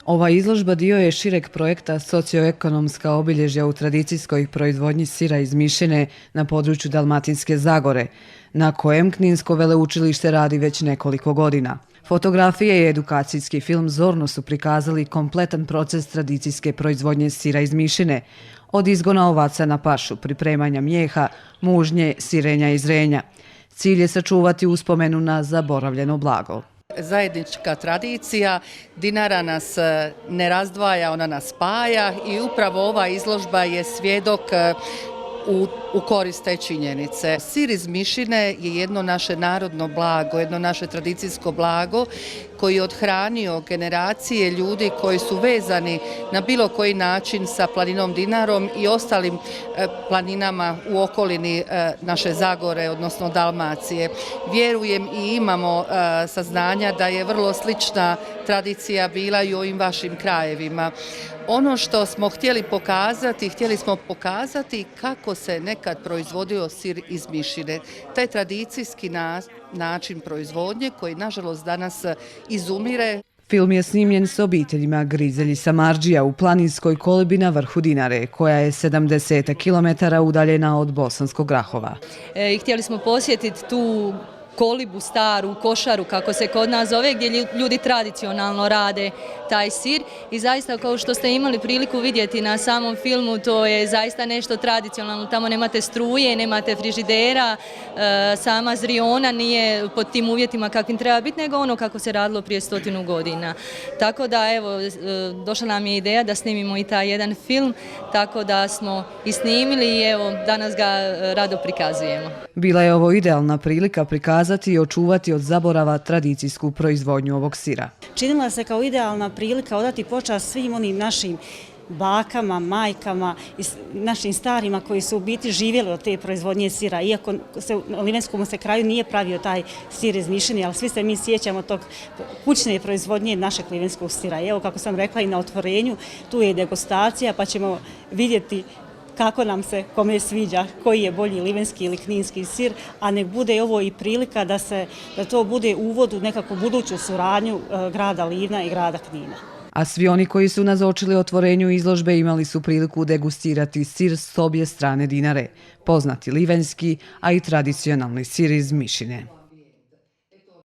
Ova izložba dio je šireg projekta Socioekonomska obilježja u tradicijskoj proizvodnji sira iz Mišine na području Dalmatinske Zagore, na kojem Kninsko veleučilište radi već nekoliko godina. Fotografije i edukacijski film zorno su prikazali kompletan proces tradicijske proizvodnje sira iz Mišine, od izgona ovaca na pašu, pripremanja mlijeha, mužnje, sirenja i zrenja. Cilj je sačuvati uspomenu na zaboravljeno blago. Zajednička tradicija, Dinara nas ne razdvaja, ona nas spaja i upravo ova izložba je svjedok u korist te činjenice. Sir iz Mišine je jedno naše narodno blago, jedno naše tradicijsko blago koji je odhranio generacije ljudi koji su vezani na bilo koji način sa planinom Dinarom i ostalim planinama u okolini naše Zagore, odnosno Dalmacije. Vjerujem i imamo saznanja da je vrlo slična tradicija bila i u ovim vašim krajevima. Ono što smo htjeli smo pokazati kako se nekad proizvodio sir iz Mišine. Taj tradicijski način proizvodnje koji nažalost danas izumire. Film je snimljen s obiteljima Grizelj Samardžija u planinskoj kolibi na vrhu Dinare, koja je 70 km udaljena od Bosanskog Grahova. Htjeli smo posjetiti tu kolibu staru, košaru kako se kod nas zove, gdje ljudi tradicionalno rade taj sir i zaista kao što ste imali priliku vidjeti na samom filmu, to je zaista nešto tradicionalno. Tamo nemate struje, nemate frižidera, sama zriona nije pod tim uvjetima kakvim treba biti, nego ono kako se radilo prije 100 godina. Tako da evo, došla nam je ideja da snimimo i taj jedan film, tako da smo i snimili i evo, danas ga rado prikazujemo. Bila je ovo idealna prilika prikazati i očuvati od zaborava tradicijsku proizvodnju ovog sira. Činila se kao idealna prilika odati počast svim onim našim bakama, majkama i našim starima koji su u biti živjeli od te proizvodnje sira. Iako se u Livenskom se kraju nije pravio taj sir iz Mišine, ali svi se mi sjećamo tog kućne proizvodnje našeg livenskog sira. I evo, kako sam rekla, i na otvorenju tu je degustacija, pa ćemo vidjeti kako nam se kome sviđa, koji je bolji livenski ili kninski sir, a nek bude ovo i prilika da to bude uvod u nekakvu buduću suradnju grada Livna i grada Knina. A svi oni koji su nazočili otvorenju izložbe imali su priliku degustirati sir s obje strane Dinare, poznati livenski, a i tradicionalni sir iz Mišine.